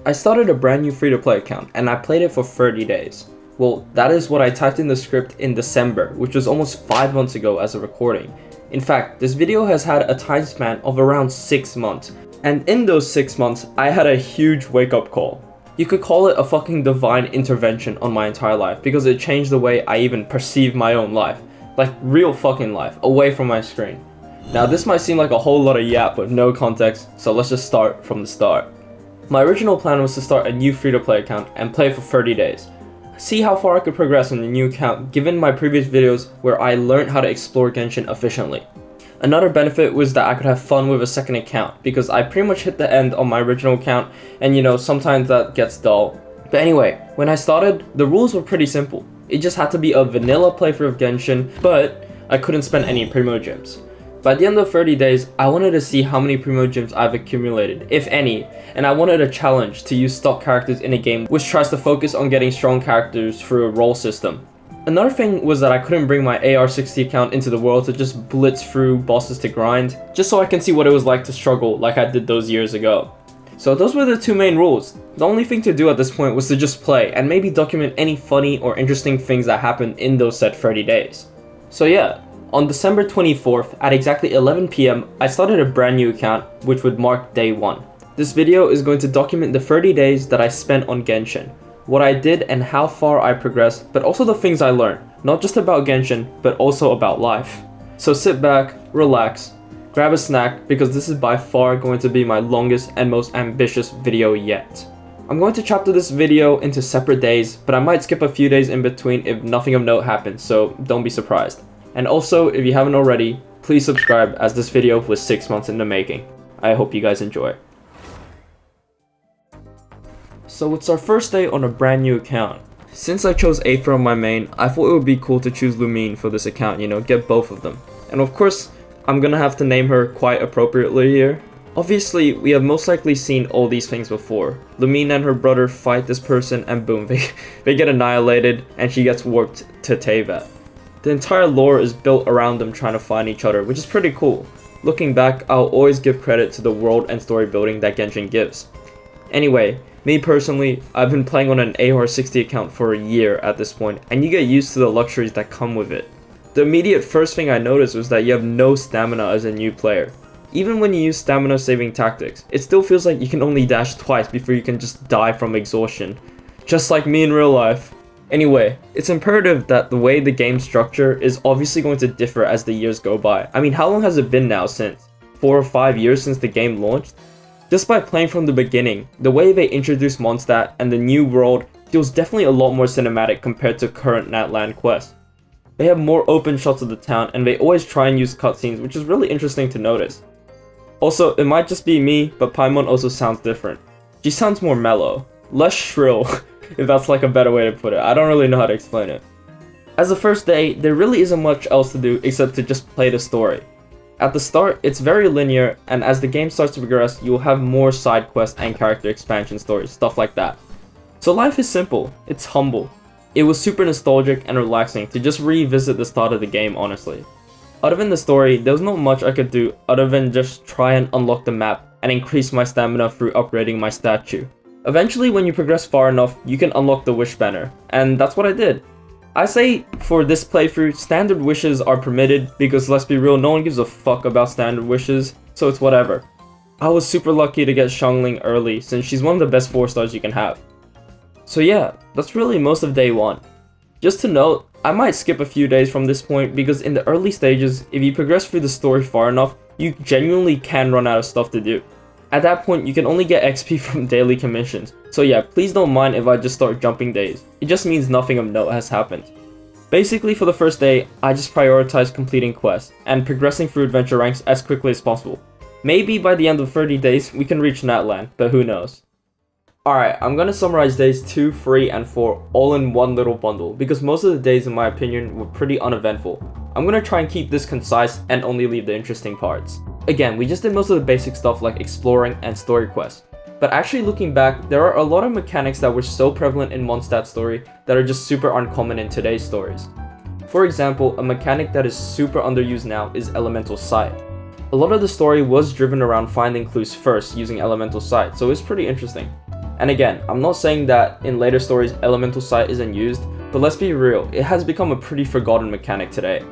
I started a brand new free-to-play account and I played it for 30 days. Well, that is what I typed in the script in December, which was almost 5 months ago as a recording. In fact, this video has had a time span of around 6 months, and in those 6 months, I had a huge wake-up call. You could call it a fucking divine intervention on my entire life because it changed the way I even perceive my own life. Like real fucking life, away from my screen. Now this might seem like a whole lot of yap with no context, so let's just start from the start. My original plan was to start a new free-to-play account and play for 30 days. See how far I could progress on the new account given my previous videos where I learned how to explore Genshin efficiently. Another benefit was that I could have fun with a second account because I pretty much hit the end on my original account and sometimes that gets dull. But anyway, when I started, the rules were pretty simple. It just had to be a vanilla playthrough of Genshin, but I couldn't spend any Primo Gems. By the end of 30 days, I wanted to see how many Primo Gems I've accumulated, if any, and I wanted a challenge to use stock characters in a game which tries to focus on getting strong characters through a role system. Another thing was that I couldn't bring my AR60 account into the world to just blitz through bosses to grind, just so I can see what it was like to struggle like I did those years ago. So those were the two main rules. The only thing to do at this point was to just play and maybe document any funny or interesting things that happened in those said 30 days. So yeah. On December 24th at exactly 11 PM, I started a brand new account which would mark day 1. This video is going to document the 30 days that I spent on Genshin, what I did and how far I progressed, but also the things I learned, not just about Genshin, but also about life. So sit back, relax, grab a snack because this is by far going to be my longest and most ambitious video yet. I'm going to chapter this video into separate days, but I might skip a few days in between if nothing of note happens, so don't be surprised. And also, if you haven't already, please subscribe as this video was 6 months in the making. I hope you guys enjoy. So it's our first day on a brand new account. Since I chose Aether on my main, I thought it would be cool to choose Lumine for this account, get both of them. And of course, I'm gonna have to name her quite appropriately here. Obviously, we have most likely seen all these things before. Lumine and her brother fight this person and boom, they get annihilated and she gets warped to Teyvat. The entire lore is built around them trying to find each other, which is pretty cool. Looking back, I'll always give credit to the world and story building that Genshin gives. Anyway, me personally, I've been playing on an AR60 account for a year at this point, and you get used to the luxuries that come with it. The immediate first thing I noticed was that you have no stamina as a new player. Even when you use stamina saving tactics, it still feels like you can only dash twice before you can just die from exhaustion. Just like me in real life. Anyway, it's imperative that the way the game structure is obviously going to differ as the years go by. I mean, how long has it been now since? 4 or 5 years since the game launched? Just by playing from the beginning, the way they introduced Mondstadt and the new world feels definitely a lot more cinematic compared to current Natlan quests. They have more open shots of the town and they always try and use cutscenes, which is really interesting to notice. Also, it might just be me, but Paimon also sounds different. She sounds more mellow, less shrill. If that's like a better way to put it. I don't really know how to explain it. As the first day, there really isn't much else to do except to just play the story. At the start, it's very linear, and as the game starts to progress, you'll have more side quests and character expansion stories, stuff like that. So life is simple, it's humble. It was super nostalgic and relaxing to just revisit the start of the game, honestly. Other than the story, there was not much I could do other than just try and unlock the map and increase my stamina through upgrading my statue. Eventually, when you progress far enough, you can unlock the wish banner, and that's what I did. I say for this playthrough, standard wishes are permitted because let's be real, no one gives a fuck about standard wishes, so it's whatever. I was super lucky to get Xiangling early since she's one of the best 4 stars you can have. So yeah, that's really most of day 1. Just to note, I might skip a few days from this point because in the early stages, if you progress through the story far enough, you genuinely can run out of stuff to do. At that point, you can only get XP from daily commissions, so yeah, please don't mind if I just start jumping days. It just means nothing of note has happened. Basically, for the first day, I just prioritized completing quests and progressing through adventure ranks as quickly as possible. Maybe by the end of 30 days, we can reach Natlan, but who knows. Alright, I'm gonna summarize days 2, 3, and 4 all in one little bundle, because most of the days in my opinion were pretty uneventful. I'm gonna try and keep this concise and only leave the interesting parts. Again, we just did most of the basic stuff like exploring and story quests. But actually looking back, there are a lot of mechanics that were so prevalent in Mondstadt's story that are just super uncommon in today's stories. For example, a mechanic that is super underused now is Elemental Sight. A lot of the story was driven around finding clues first using Elemental Sight, so it's pretty interesting. And again, I'm not saying that in later stories Elemental Sight isn't used, but let's be real, it has become a pretty forgotten mechanic today.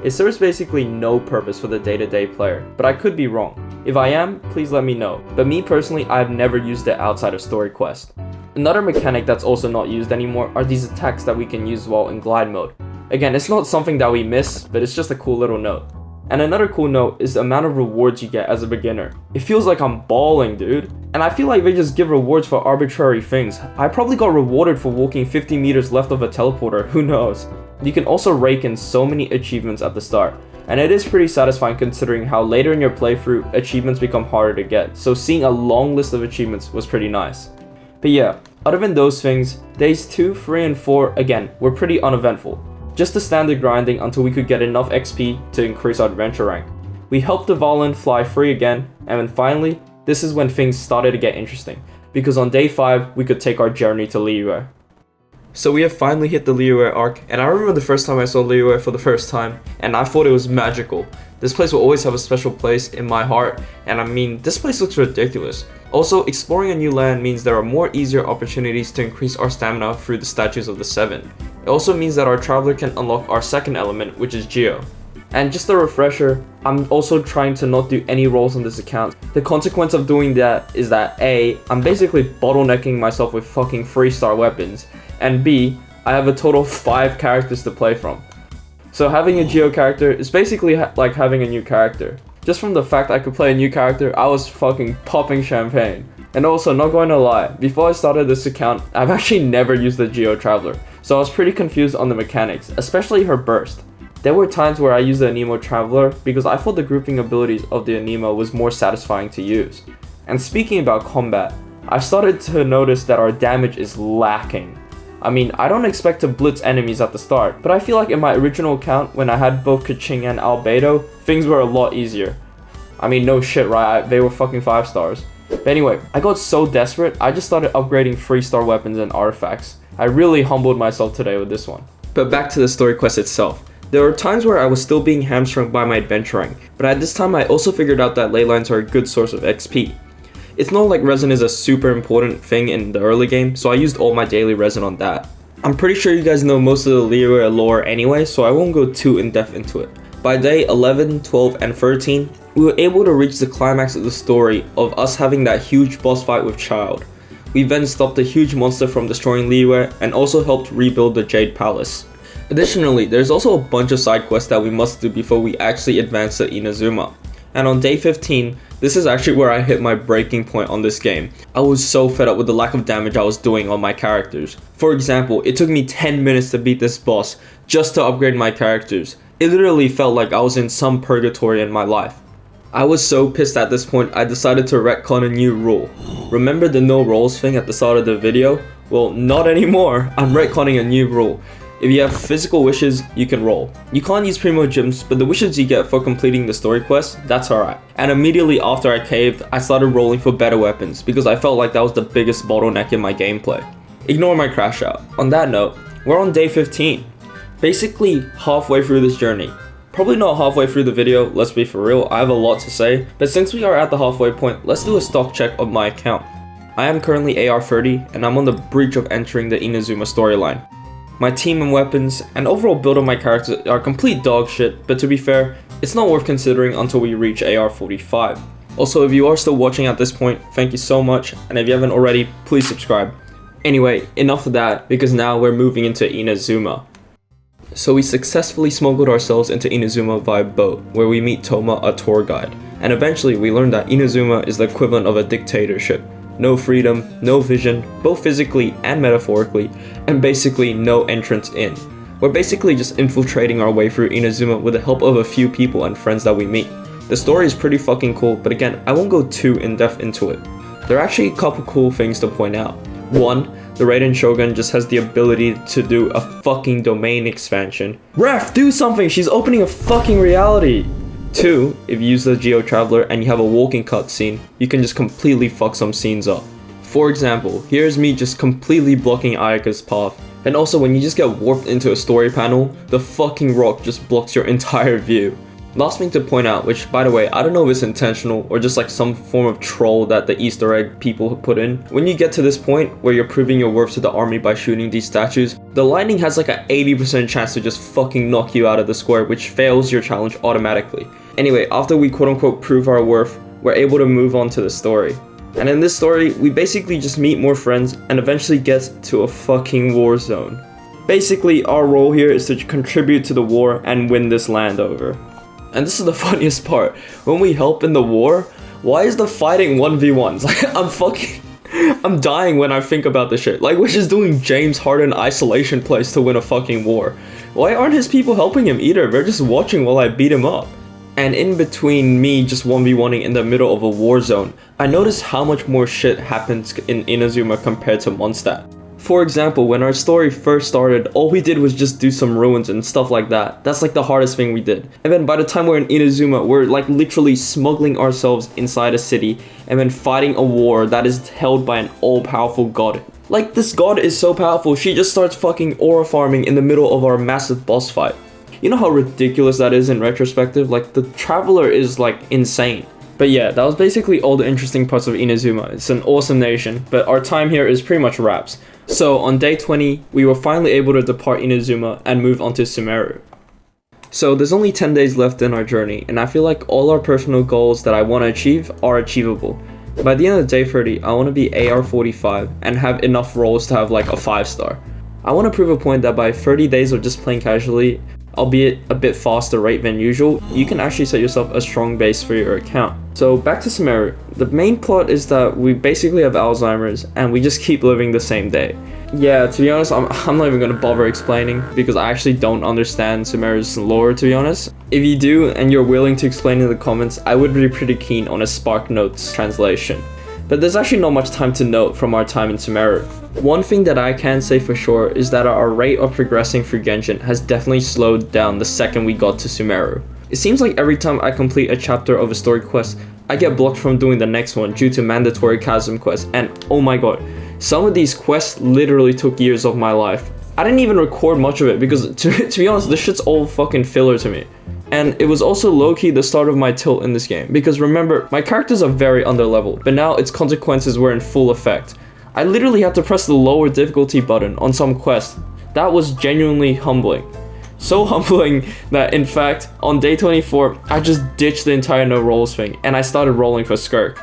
It serves basically no purpose for the day-to-day player, but I could be wrong. If I am, please let me know, but me personally, I've never used it outside of story quest. Another mechanic that's also not used anymore are these attacks that we can use while in glide mode. Again, it's not something that we miss, but it's just a cool little note. And another cool note is the amount of rewards you get as a beginner. It feels like I'm balling, dude. And I feel like they just give rewards for arbitrary things. I probably got rewarded for walking 50 meters left of a teleporter, who knows. You can also rake in so many achievements at the start. And it is pretty satisfying considering how later in your playthrough, achievements become harder to get. So seeing a long list of achievements was pretty nice. But yeah, other than those things, days 2, 3, and 4, again, were pretty uneventful. Just the standard grinding until we could get enough XP to increase our adventure rank. We helped the Valen fly free again, and then finally, this is when things started to get interesting, because on day 5, we could take our journey to Liyue. So we have finally hit the Liyue arc, and I remember the first time I saw Liyue for the first time, and I thought it was magical. This place will always have a special place in my heart, and I mean, this place looks ridiculous. Also, exploring a new land means there are more easier opportunities to increase our stamina through the statues of the 7. It also means that our traveler can unlock our second element, which is Geo. And just a refresher, I'm also trying to not do any rolls on this account. The consequence of doing that is that A, I'm basically bottlenecking myself with fucking 3-star weapons, and B, I have a total of 5 characters to play from. So having a Geo character is basically like having a new character. Just from the fact I could play a new character, I was fucking popping champagne. And also, not going to lie, before I started this account, I've actually never used the Geo Traveler, so I was pretty confused on the mechanics, especially her burst. There were times where I used the Anemo Traveler because I thought the grouping abilities of the Anemo was more satisfying to use. And speaking about combat, I've started to notice that our damage is lacking. I mean, I don't expect to blitz enemies at the start, but I feel like in my original account, when I had both Kaching and Albedo, things were a lot easier. I mean, no shit, right? They were fucking 5 stars. But anyway, I got so desperate, I just started upgrading 3-star weapons and artifacts. I really humbled myself today with this one. But back to the story quest itself. There were times where I was still being hamstrung by my adventure rank, but at this time I also figured out that ley lines are a good source of XP. It's not like resin is a super important thing in the early game, so I used all my daily resin on that. I'm pretty sure you guys know most of the Liyue lore anyway, so I won't go too in depth into it. By day 11, 12, and 13, we were able to reach the climax of the story of us having that huge boss fight with Child. We then stopped a huge monster from destroying Liyue and also helped rebuild the Jade Palace. Additionally, there's also a bunch of side quests that we must do before we actually advance to Inazuma. And on day 15, this is actually where I hit my breaking point on this game. I was so fed up with the lack of damage I was doing on my characters. For example, it took me 10 minutes to beat this boss just to upgrade my characters. It literally felt like I was in some purgatory in my life. I was so pissed at this point, I decided to retcon a new rule. Remember the no rolls thing at the start of the video? Well, not anymore. I'm retconning a new rule. If you have physical wishes, you can roll. You can't use Primo Gems, but the wishes you get for completing the story quest, that's alright. And immediately after I caved, I started rolling for better weapons because I felt like that was the biggest bottleneck in my gameplay. Ignore my crash out. On that note, we're on day 15. Basically halfway through this journey. Probably not halfway through the video, let's be for real, I have a lot to say, but since we are at the halfway point, let's do a stock check of my account. I am currently AR 30 and I'm on the breach of entering the Inazuma storyline. My team and weapons and overall build of my characters are complete dog shit, but to be fair, it's not worth considering until we reach AR 45. Also, if you are still watching at this point, thank you so much, and if you haven't already, please subscribe. Anyway, enough of that, because now we're moving into Inazuma. So we successfully smuggled ourselves into Inazuma via boat, where we meet Toma, a tour guide, and eventually we learn that Inazuma is the equivalent of a dictatorship. No freedom, no vision, both physically and metaphorically, and basically no entrance in. We're basically just infiltrating our way through Inazuma with the help of a few people and friends that we meet. The story is pretty fucking cool, but again, I won't go too in depth into it. There are actually a couple cool things to point out. One, the Raiden Shogun just has the ability to do a fucking domain expansion. Ref, do something! She's opening a fucking reality! 2, if you use the Geo Traveler and you have a walking cutscene, you can just completely fuck some scenes up. For example, here's me just completely blocking Ayaka's path. And also when you just get warped into a story panel, the fucking rock just blocks your entire view. Last thing to point out, which by the way, I don't know if it's intentional or just like some form of troll that the Easter egg people put in. When you get to this point where you're proving your worth to the army by shooting these statues, the lightning has like an 80% chance to just fucking knock you out of the square, which fails your challenge automatically. Anyway, after we quote unquote prove our worth, we're able to move on to the story. And in this story, we basically just meet more friends and eventually get to a fucking war zone. Basically, our role here is to contribute to the war and win this land over. And this is the funniest part. When we help in the war, why is the fighting 1v1s? Like, I'm dying when I think about this shit. Like, we're just doing James Harden isolation plays to win a fucking war. Why aren't his people helping him either? They're just watching while I beat him up. And in between me just 1v1ing in the middle of a war zone, I noticed how much more shit happens in Inazuma compared to Mondstadt. For example, when our story first started, all we did was just do some ruins and stuff like that. That's like the hardest thing we did. And then by the time we're in Inazuma, we're like literally smuggling ourselves inside a city and then fighting a war that is held by an all-powerful god. Like, this god is so powerful, she just starts fucking aura farming in the middle of our massive boss fight. You know how ridiculous that is in retrospective? Like, the Traveler is like insane. But yeah, that was basically all the interesting parts of Inazuma. It's an awesome nation, but our time here is pretty much wraps. So on day 20, we were finally able to depart Inazuma and move on to Sumeru. So there's only 10 days left in our journey, and I feel like all our personal goals that I want to achieve are achievable. By the end of day 30, I want to be AR 45 and have enough roles to have like a 5-star. I want to prove a point that by 30 days of just playing casually, albeit a bit faster rate than usual, you can actually set yourself a strong base for your account. So back to Sumeru. The main plot is that we basically have Alzheimer's and we just keep living the same day. Yeah, to be honest, I'm not even gonna bother explaining because I actually don't understand Sumeru's lore, to be honest. If you do and you're willing to explain in the comments, I would be pretty keen on a SparkNotes translation. But there's actually not much time to note from our time in Sumeru. One thing that I can say for sure is that our rate of progressing through Genshin has definitely slowed down the second we got to Sumeru. It seems like every time I complete a chapter of a story quest, I get blocked from doing the next one due to mandatory chasm quests, and oh my god, some of these quests literally took years of my life. I didn't even record much of it because to be honest, this shit's all fucking filler to me. And it was also low-key the start of my tilt in this game, because remember, my characters are very underleveled, but now its consequences were in full effect. I literally had to press the lower difficulty button on some quests. That was genuinely humbling. So humbling that in fact, on day 24, I just ditched the entire no rolls thing, and I started rolling for Skirk.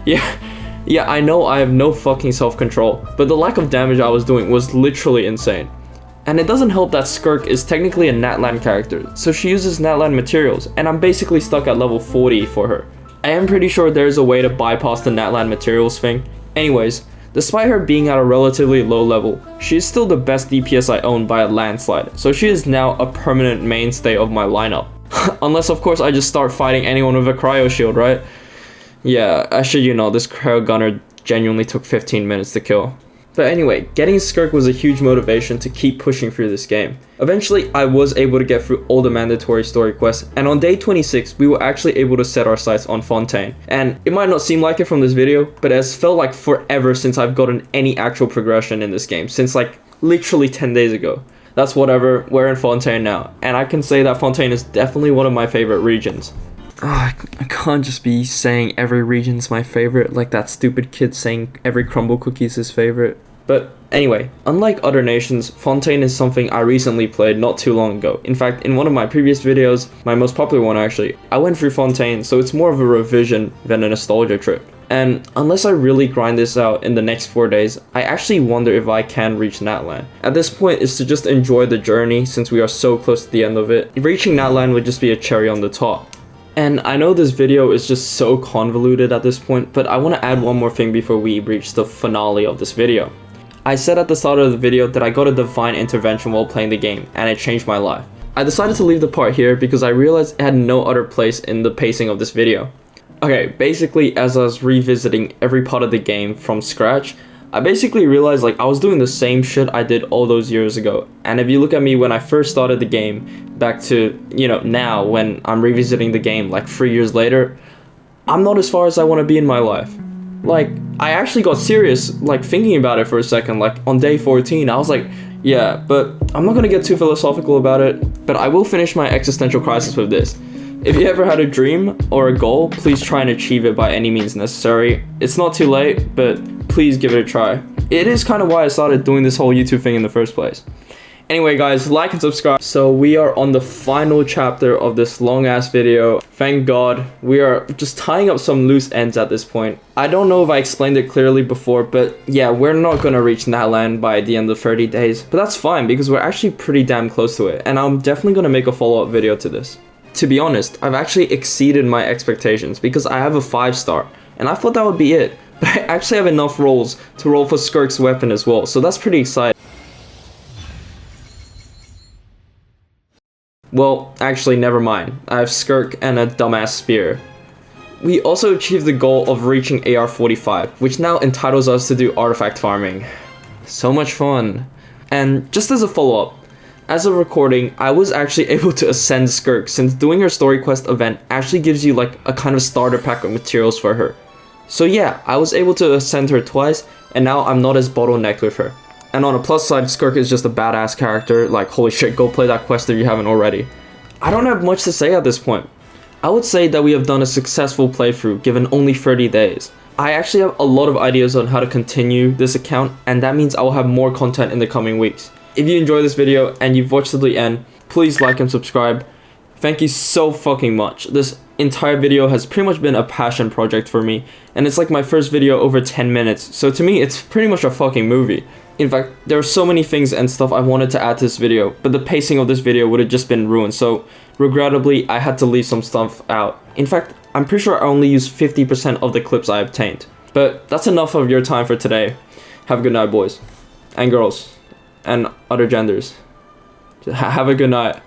Yeah, I know I have no fucking self-control, but the lack of damage I was doing was literally insane. And it doesn't help that Skirk is technically a Natlan character, so she uses Natlan materials, and I'm basically stuck at level 40 for her. I am pretty sure there's a way to bypass the Natlan materials thing. Anyways, despite her being at a relatively low level, she is still the best DPS I own by a landslide, so she is now a permanent mainstay of my lineup. Unless of course I just start fighting anyone with a cryo shield, right? Yeah, actually you know, this cryo gunner genuinely took 15 minutes to kill. But anyway, getting Skirk was a huge motivation to keep pushing through this game. Eventually, I was able to get through all the mandatory story quests, and on day 26, we were actually able to set our sights on Fontaine. And it might not seem like it from this video, but it has felt like forever since I've gotten any actual progression in this game, since like literally 10 days ago. That's whatever, we're in Fontaine now, and I can say that Fontaine is definitely one of my favorite regions. I can't just be saying every region's my favorite, like that stupid kid saying every crumble cookie is his favorite. But anyway, unlike other nations, Fontaine is something I recently played not too long ago. In fact, in one of my previous videos, my most popular one actually, I went through Fontaine, so it's more of a revision than a nostalgia trip. And unless I really grind this out in the next 4 days, I actually wonder if I can reach Natlan. At this point, it's to just enjoy the journey since we are so close to the end of it. Reaching Natlan would just be a cherry on the top. And I know this video is just so convoluted at this point, but I want to add one more thing before we reach the finale of this video. I said at the start of the video that I got a divine intervention while playing the game, and it changed my life. I decided to leave the part here because I realized it had no other place in the pacing of this video. Okay, basically as I was revisiting every part of the game from scratch, I basically realized like I was doing the same shit I did all those years ago. And if you look at me when I first started the game, back to, you know, now when I'm revisiting the game like 3 years later, I'm not as far as I want to be in my life. Like, I actually got serious, like, thinking about it for a second, like, on day 14, I was like, yeah, but I'm not gonna get too philosophical about it, but I will finish my existential crisis with this. If you ever had a dream or a goal, please try and achieve it by any means necessary. It's not too late, but please give it a try. It is kind of why I started doing this whole YouTube thing in the first place. Anyway guys, like and subscribe. So we are on the final chapter of this long ass video. Thank God. We are just tying up some loose ends at this point. I don't know if I explained it clearly before, but yeah, we're not gonna reach Natland by the end of 30 days. But that's fine because we're actually pretty damn close to it. And I'm definitely gonna make a follow-up video to this. To be honest, I've actually exceeded my expectations because I have a 5-star. And I thought that would be it. But I actually have enough rolls to roll for Skirk's weapon as well. So that's pretty exciting. Well, actually, never mind. I have Skirk and a dumbass spear. We also achieved the goal of reaching AR45, which now entitles us to do artifact farming. So much fun. And just as a follow-up, as of recording, I was actually able to ascend Skirk since doing her story quest event actually gives you like a kind of starter pack of materials for her. So yeah, I was able to ascend her twice, and now I'm not as bottlenecked with her. And on a plus side, Skirk is just a badass character. Like, holy shit, go play that quest if you haven't already. I don't have much to say at this point. I would say that we have done a successful playthrough given only 30 days. I actually have a lot of ideas on how to continue this account, and that means I will have more content in the coming weeks. If you enjoyed this video and you've watched to the end, please like and subscribe. Thank you so fucking much. This entire video has pretty much been a passion project for me, and it's like my first video over 10 minutes, so to me it's pretty much a fucking movie. In fact, there are so many things and stuff I wanted to add to this video, but the pacing of this video would have just been ruined, so regrettably I had to leave some stuff out. In fact, I'm pretty sure I only used 50% of the clips I obtained. But that's enough of your time for today. Have a good night, boys and girls and other genders. Have a good night.